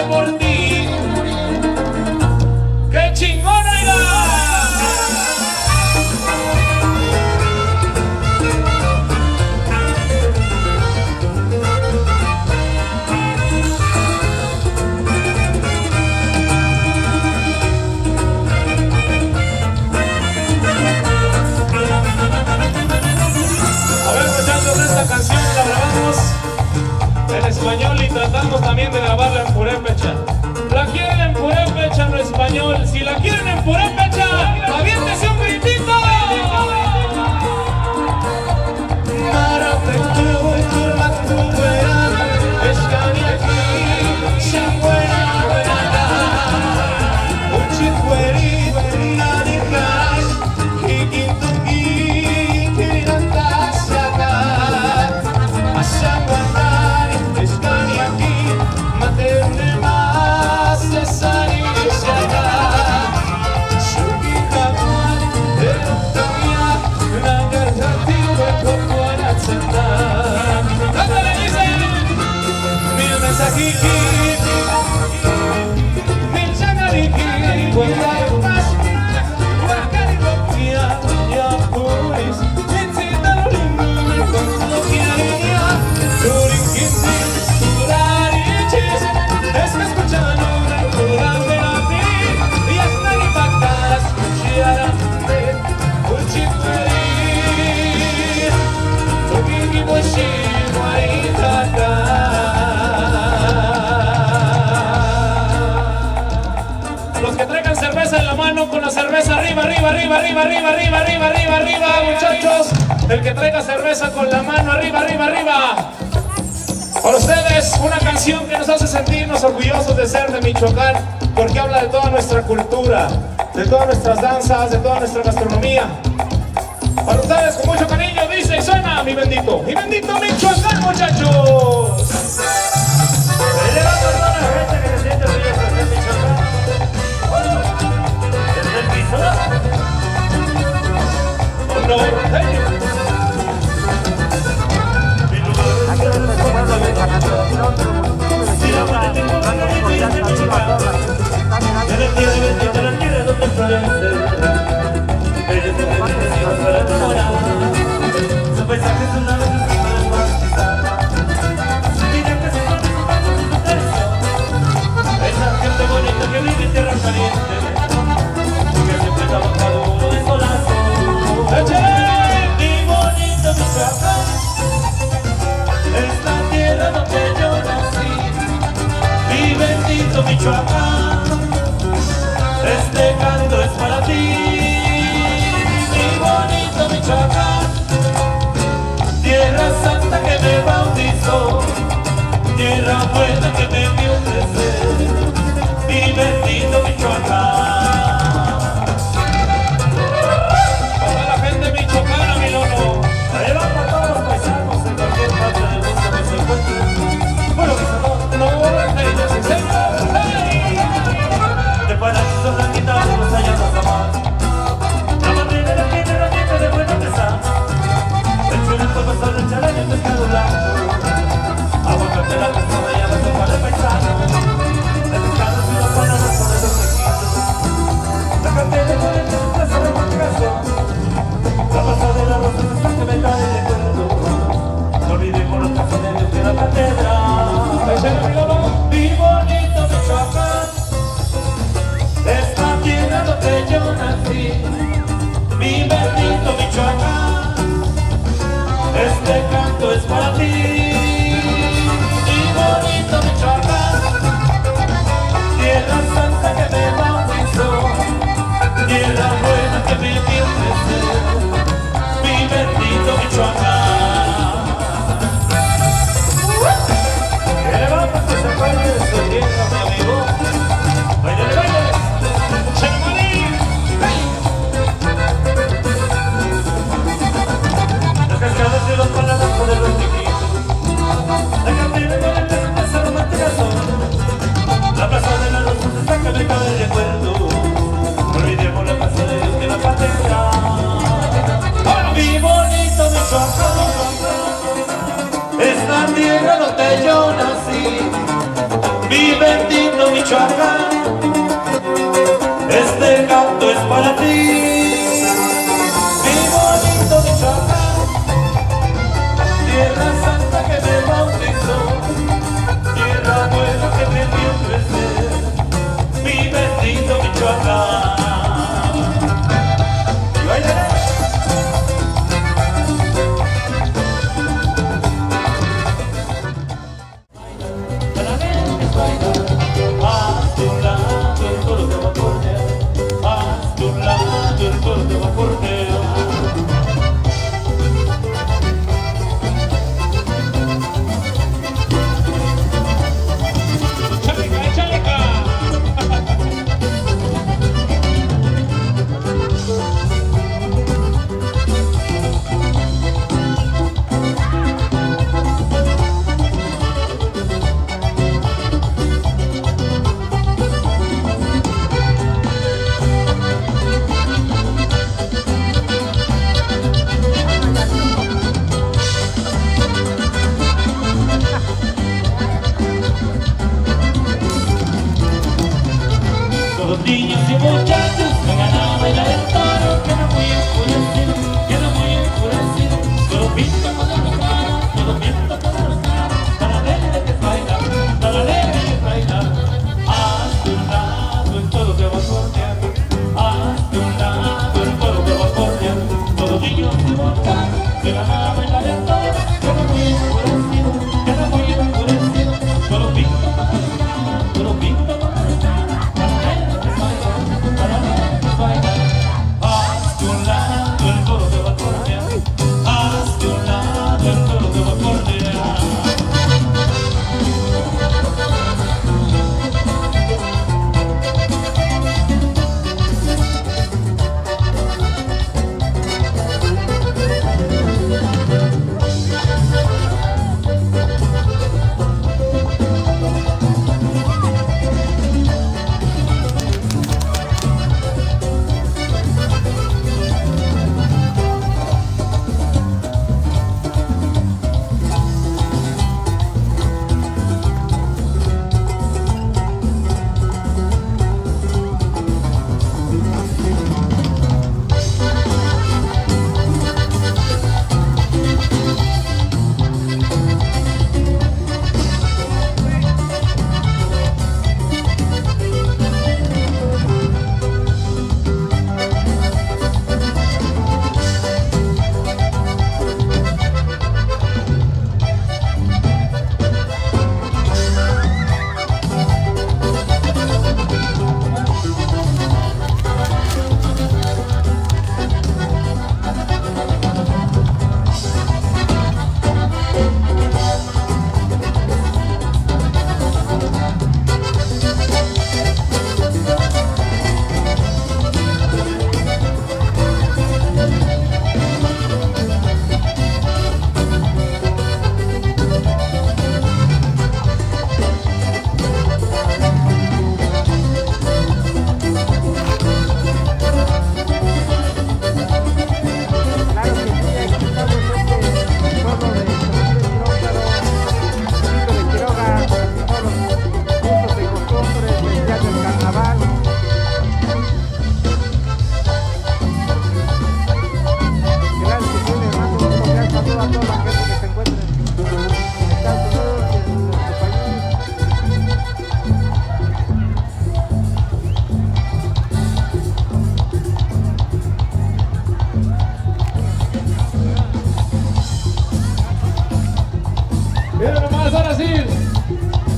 calle por ti. ¡Qué chingón, oiga! Esta canción la grabamos en español y tratamos también de grabarla en purépecha. ¿La quieren en purépecha o en español? Si la quieren en purépecha, aviéntese un gritito. Los que traigan cerveza en la mano, con la cerveza arriba, arriba, arriba, arriba, arriba, arriba, arriba, arriba, arriba, muchachos. El que traiga cerveza con la mano arriba, arriba, arriba. Para ustedes, una canción que nos hace sentirnos orgullosos de ser de Michoacán, porque habla de toda nuestra cultura, de todas nuestras danzas, de toda nuestra gastronomía. Para ustedes, con mucho cariño, dice y suena mi bendito Michoacán, muchachos. Su paisaje es una esa gente bonita que vive en tierra caliente, que siempre trabaja duro de solazo. Mi bonito Michoacán es la tierra donde yo nací. Mi bendito Michoacán, este canto es para ti. Mi bonito Michoacán, tierra santa que me bautizó, tierra buena que me vio crecer, mi bendito Michoacán. Para la gente michoacana, mi lono. Ahí va para todos los paisanos en cualquier parte del mundo que se encuentren. Bueno, mis amores, No, ellos, sí, señor. ¡Hey! Michoacán, este canto es para ti. Mi bonito Michoacán, tierra santa que me bautizó, tierra buena que me dio crecer, mi bendito Michoacán. Y bailaré. Los niños y muchachos vengan a bailar el toro, queda muy enfurecido, queda muy enfurecido. Todo pinta con la cara, todo pinta con la cara, para alegre que bailar, para alegre que bailar. Hazte un lado, el toro te va a cortear, hazte un lado, el toro te va a cortear. Todos los niños y muchachos vengan a bailar el toro, queda muy enfurecido, queda muy enfurecido. Todo pinta con la cara, todo pinta con la cara. Hazte un lado, el toro te va a cortear. Hazte un lado, el toro te va a cortear.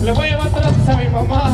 Le voy a llevar trastes a mi mamá.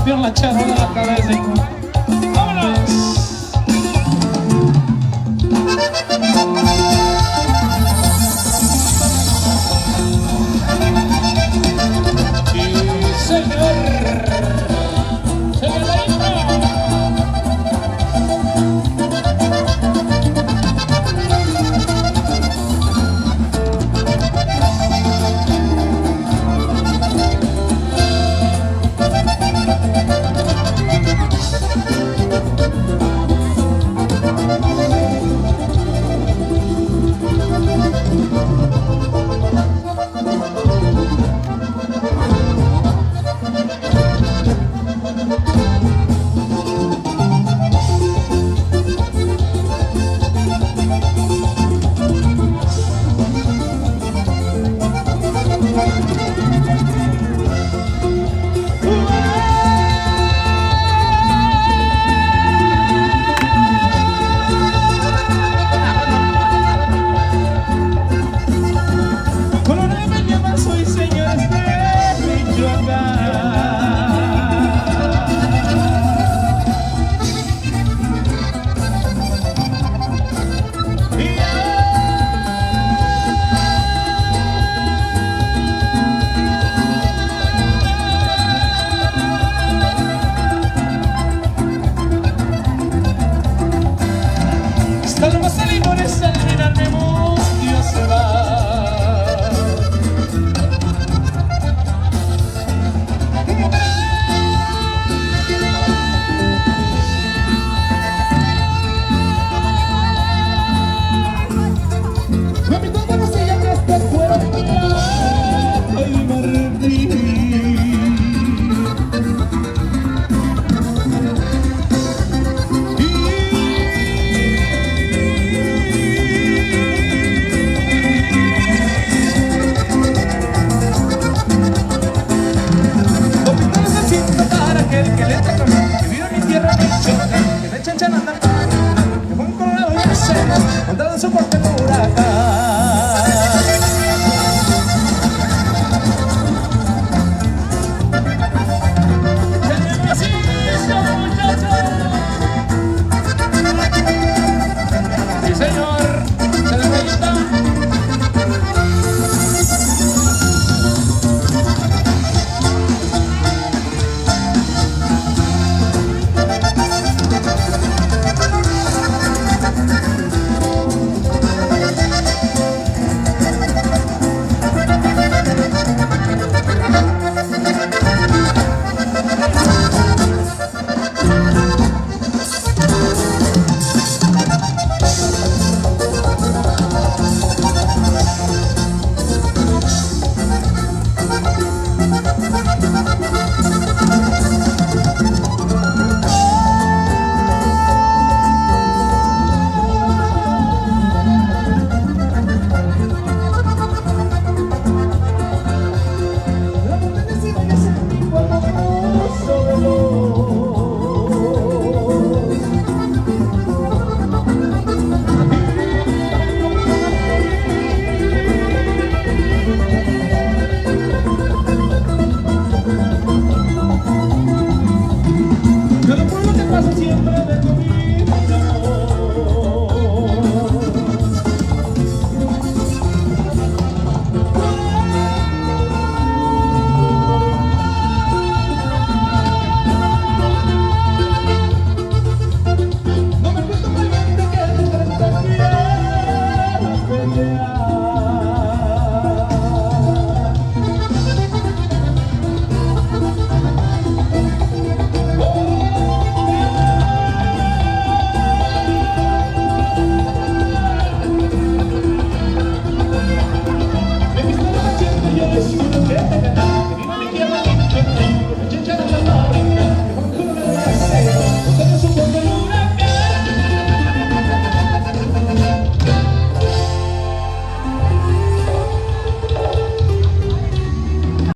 campeón lanchero de la cabeza.